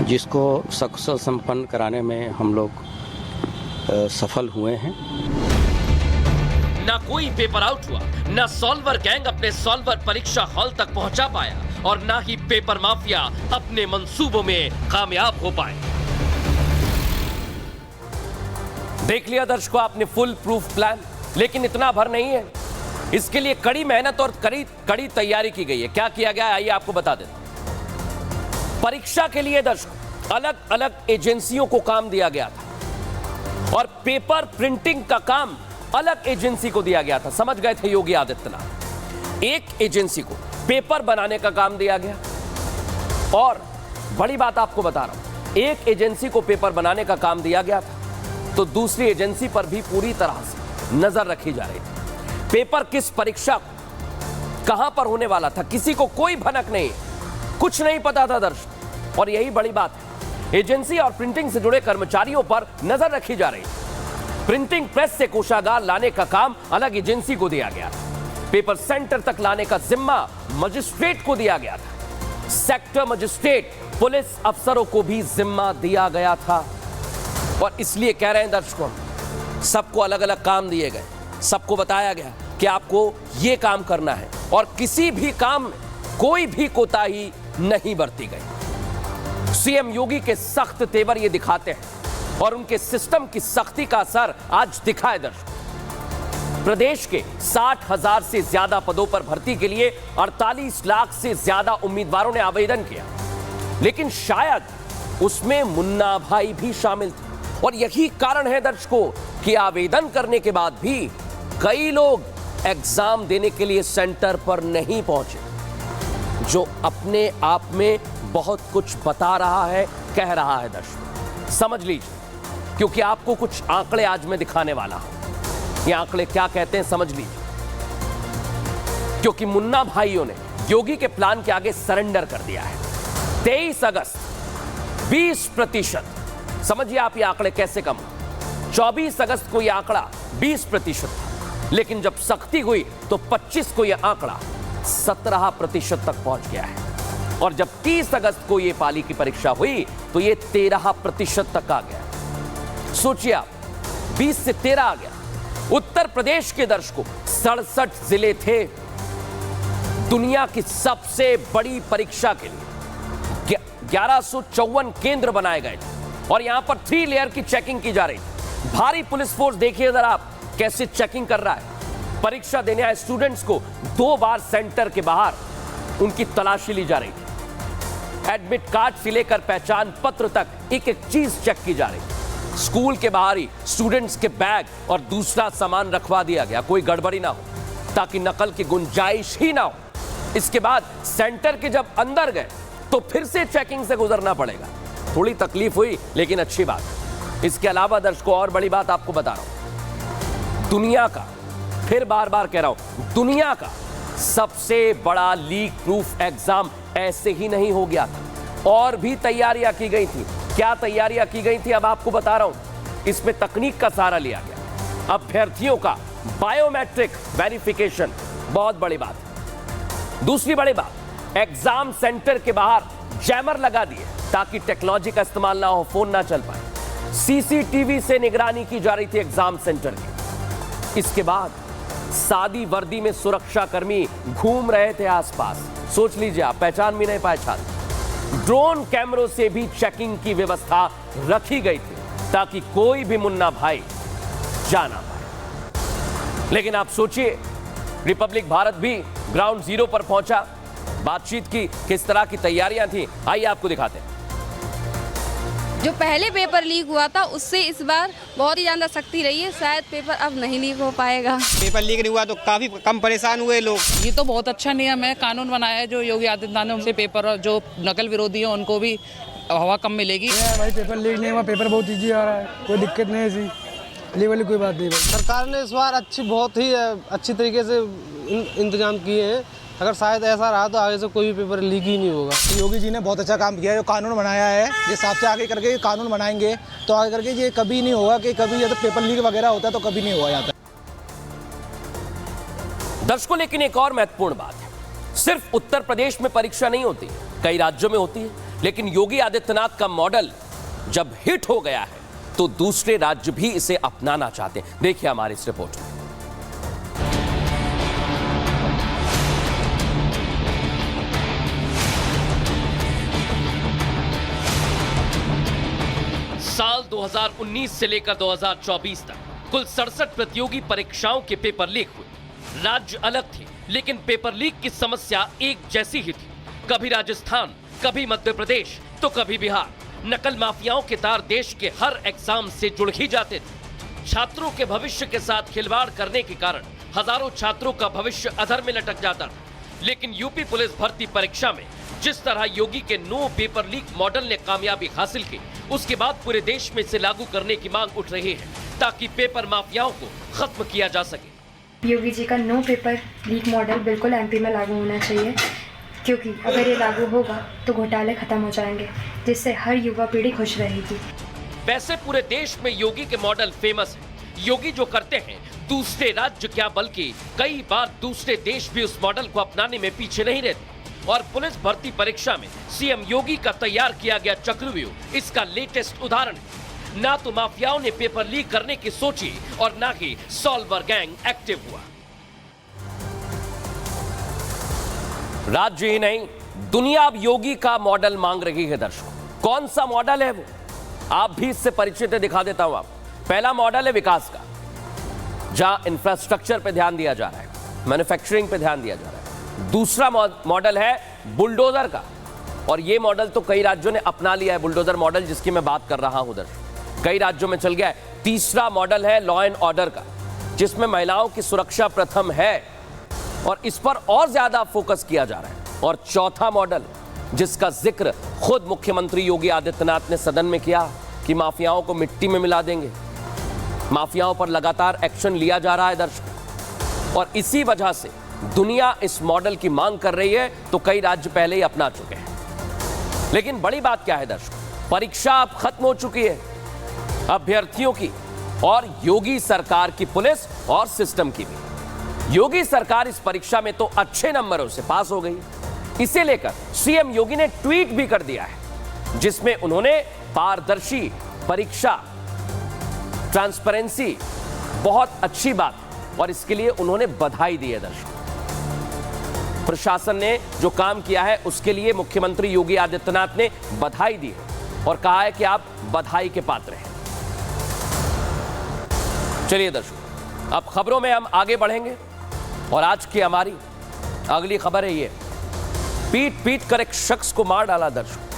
जिसको सकुशल संपन्न कराने में हम लोग सफल हुए हैं। ना कोई पेपर आउट हुआ, ना सॉल्वर गैंग अपने सॉल्वर परीक्षा हॉल तक पहुंचा पाया और ना ही पेपर माफिया अपने मंसूबों में कामयाब हो पाए। देख लिया दर्शकों आपने फुल प्रूफ प्लान, लेकिन इतना भर नहीं है। इसके लिए कड़ी मेहनत और कड़ी तैयारी की गई है। क्या किया गया है आइए आपको बता देता हूं। परीक्षा के लिए दर्शकों अलग अलग एजेंसियों को काम दिया गया था और पेपर प्रिंटिंग का काम अलग एजेंसी को दिया गया था। समझ गए थे योगी आदित्यनाथ। एक एजेंसी को पेपर बनाने का काम दिया गया और बड़ी बात आपको बता रहा हूं, एक एजेंसी को पेपर बनाने का काम दिया गया था तो दूसरी एजेंसी पर भी पूरी तरह से नजर रखी जा रही थी। पेपर किस परीक्षा कहां पर होने वाला था किसी को कोई भनक नहीं, कुछ नहीं पता था दर्शक। और यही बड़ी बात है, एजेंसी और प्रिंटिंग से जुड़े कर्मचारियों पर नजर रखी जा रही है। प्रिंटिंग प्रेस से कोषागार लाने का काम अलग एजेंसी को दिया गया था। पेपर सेंटर तक लाने का जिम्मा मजिस्ट्रेट को दिया गया था। सेक्टर मजिस्ट्रेट पुलिस अफसरों को भी जिम्मा दिया गया था। और इसलिए कह रहे हैं दर्शकों, सबको अलग अलग काम दिए गए, सबको बताया गया कि आपको यह काम करना है और किसी भी काम में कोई भी कोताही नहीं बरती गई। सीएम योगी के सख्त तेवर ये दिखाते हैं और उनके सिस्टम की सख्ती का असर आज दिखा है दर्शकों। प्रदेश के 60,000 से ज्यादा पदों पर भर्ती के लिए 48 लाख से ज्यादा उम्मीदवारों ने आवेदन किया, लेकिन शायद उसमें मुन्ना भाई भी शामिल थे। और यही कारण है दर्शकों कि आवेदन करने के बाद भी कई लोग एग्जाम देने के लिए सेंटर पर नहीं पहुंचे, जो अपने आप में बहुत कुछ बता रहा है, कह रहा है दर्शकों। समझ लीजिए, क्योंकि आपको कुछ आंकड़े आज मैं दिखाने वाला हूं। ये आंकड़े क्या कहते हैं समझ लीजिए। क्योंकि मुन्ना भाइयों ने योगी के प्लान के आगे सरेंडर कर दिया है। 23 अगस्त 20%, समझिए आप ये आंकड़े कैसे कम। 24 अगस्त को यह आंकड़ा 20% था, लेकिन जब सख्ती हुई तो 25 को यह आंकड़ा 17% तक पहुंच गया है। और जब 30 अगस्त को यह पाली की परीक्षा हुई तो यह 13% तक आ गया। सोचिए आप, 20 से 13 आ गया। उत्तर प्रदेश के दर्शकों 67 जिले थे। दुनिया की सबसे बड़ी परीक्षा के लिए 1154 केंद्र बनाए गए थे और यहां पर 3 लेयर की चेकिंग की जा रही थी। भारी पुलिस फोर्स देखिए अगर आप कैसे चेकिंग कर रहा है। परीक्षा देने आए स्टूडेंट्स को 2 बार सेंटर के बाहर उनकी तलाशी ली जा रही थी। एडमिट कार्ड से लेकर पहचान पत्र तक एक एक चीज चेक की जा रही थी। स्कूल के बाहर ही स्टूडेंट्स के बैग और दूसरा सामान रखवा दिया गया, कोई गड़बड़ी ना हो, ताकि नकल की गुंजाइश ही ना हो। इसके बाद सेंटर के जब अंदर गए तो फिर से चेकिंग से गुजरना पड़ेगा। थोड़ी तकलीफ हुई लेकिन अच्छी बात। इसके अलावा दर्शकों और बड़ी बात आपको बता रहा हूं, दुनिया का, फिर बार बार कह रहा हूं, दुनिया का सबसे बड़ा लीक प्रूफ एग्जाम ऐसे ही नहीं हो गया था। और भी तैयारियां की गई थी। क्या तैयारियां की गई थी अब आपको बता रहा हूं। इसमें तकनीक का सहारा लिया गया। अभ्यर्थियों का बायोमेट्रिक वेरिफिकेशन, बहुत बड़ी बात। दूसरी बड़ी बात, एग्जाम सेंटर के बाहर जैमर लगा दिए ताकि टेक्नोलॉजी का इस्तेमाल ना हो, फोन ना चल पाए। सीसीटीवी से निगरानी की जा रही थी एग्जाम सेंटर की। इसके बाद सादी वर्दी में सुरक्षा कर्मी घूम रहे थे आसपास। सोच लीजिए आप, पहचान भी नहीं पाए छात्र। ड्रोन कैमरों से भी चेकिंग की व्यवस्था रखी गई थी ताकि कोई भी मुन्ना भाई जा ना पाए। लेकिन आप सोचिए, रिपब्लिक भारत भी ग्राउंड जीरो पर पहुंचा, बातचीत की, किस तरह की तैयारियां थी, आइए आपको दिखाते हैं। जो पहले पेपर लीक हुआ था उससे इस बार बहुत ही ज़्यादा सख्ती रही है। शायद पेपर अब नहीं लीक हो पाएगा। पेपर लीक नहीं हुआ तो काफ़ी कम परेशान हुए लोग। ये तो बहुत अच्छा नियम है, कानून बनाया है जो योगी आदित्यनाथ ने। उनसे पेपर जो नकल विरोधी है उनको भी हवा कम मिलेगी। भाई पेपर लीक नहीं हुआ, पेपर बहुत ईजी आ रहा है, कोई दिक्कत नहीं है ऐसी लीक वाली कोई बात नहीं। सरकार ने इस बार बहुत ही अच्छी तरीके से इंतजाम किए हैं। अगर शायद ऐसा रहा तो आगे से कोई भी पेपर लीक ही नहीं होगा। योगी जी ने बहुत अच्छा काम किया है, जो कानून बनाया है, ये हिसाब से आगे करके कानून बनाएंगे तो आगे करके ये कभी नहीं होगा कि कभी तो पेपर लीक वगैरह होता है तो कभी नहीं हुआ जाता। दर्शकों, लेकिन एक और महत्वपूर्ण बात है, सिर्फ उत्तर प्रदेश में परीक्षा नहीं होती, कई राज्यों में होती है। लेकिन योगी आदित्यनाथ का मॉडल जब हिट हो गया है तो दूसरे राज्य भी इसे अपनाना चाहते हैं। देखिए हमारी इस रिपोर्ट में। साल 2019 से लेकर 2024 तक कुल 67 प्रतियोगी परीक्षाओं के पेपर लीक हुए। राज्य अलग थे, लेकिन पेपर लीक की समस्या एक जैसी ही थी। कभी राजस्थान, कभी मध्य प्रदेश, तो कभी बिहार। नकल माफियाओं के तार देश के हर एग्जाम से जुड़ ही जाते थे। छात्रों के भविष्य के साथ खिलवाड़ करने के कारण हजारों छात्रों का भविष्य अधर में लटक जाता था। लेकिन यूपी पुलिस भर्ती परीक्षा में जिस तरह योगी के नो पेपर लीक मॉडल ने कामयाबी हासिल की, उसके बाद पूरे देश में इसे लागू करने की मांग उठ रही है ताकि पेपर माफियाओं को खत्म किया जा सके। योगी जी का नो पेपर लीक मॉडल बिल्कुल एमपी में लागू होना चाहिए, क्योंकि अगर ये लागू होगा तो घोटाले खत्म हो जाएंगे, जिससे हर युवा पीढ़ी खुश रहेगी। वैसे पूरे देश में योगी के मॉडल फेमस है। योगी जो करते हैं दूसरे राज्य क्या बल्कि कई बार दूसरे देश भी उस मॉडल को अपनाने में पीछे नहीं रहते। और पुलिस भर्ती परीक्षा में सीएम योगी का तैयार किया गया चक्रव्यूह इसका लेटेस्ट उदाहरण है। ना तो माफियाओं ने पेपर लीक करने की सोची और ना ही सॉल्वर गैंग एक्टिव हुआ। राज्य ही नहीं, दुनिया अब योगी का मॉडल मांग रही है। दर्शकों, कौन सा मॉडल है वो आप भी इससे परिचित है, दिखा देता हूं आप। पहला मॉडल है विकास का, जहां इंफ्रास्ट्रक्चर पे ध्यान दिया जा रहा है, मैन्युफैक्चरिंग पे ध्यान दिया जा रहा है। दूसरा मॉडल है बुलडोजर का, और ये मॉडल तो कई राज्यों ने अपना लिया है, बुलडोजर मॉडल जिसकी मैं बात कर रहा हूं दर्शकों, कई राज्यों में चल गया है। तीसरा मॉडल है लॉ एंड ऑर्डर का, जिसमें महिलाओं की सुरक्षा प्रथम है और इस पर और ज्यादा फोकस किया जा रहा है। और चौथा मॉडल, जिसका जिक्र खुद मुख्यमंत्री योगी आदित्यनाथ ने सदन में किया कि माफियाओं को मिट्टी में मिला देंगे। माफियाओं पर लगातार एक्शन लिया जा रहा है दर्शकों, और इसी वजह से दुनिया इस मॉडल की मांग कर रही है, तो कई राज्य पहले ही अपना चुके हैं। लेकिन बड़ी बात क्या है दर्शकों, परीक्षा अब खत्म हो चुकी है अभ्यर्थियों की और योगी सरकार की, पुलिस और सिस्टम की भी। योगी सरकार इस परीक्षा में तो अच्छे नंबरों से पास हो गई। इसे लेकर सीएम योगी ने ट्वीट भी कर दिया है, जिसमें उन्होंने पारदर्शी परीक्षा, ट्रांसपेरेंसी बहुत अच्छी बात, और इसके लिए उन्होंने बधाई दी है। दर्शकों, प्रशासन ने जो काम किया है उसके लिए मुख्यमंत्री योगी आदित्यनाथ ने बधाई दी है और कहा है कि आप बधाई के पात्र हैं। चलिए दर्शकों, अब खबरों में हम आगे बढ़ेंगे और आज की हमारी अगली खबर है ये, पीट पीट कर एक शख्स को मार डाला दर्शकों।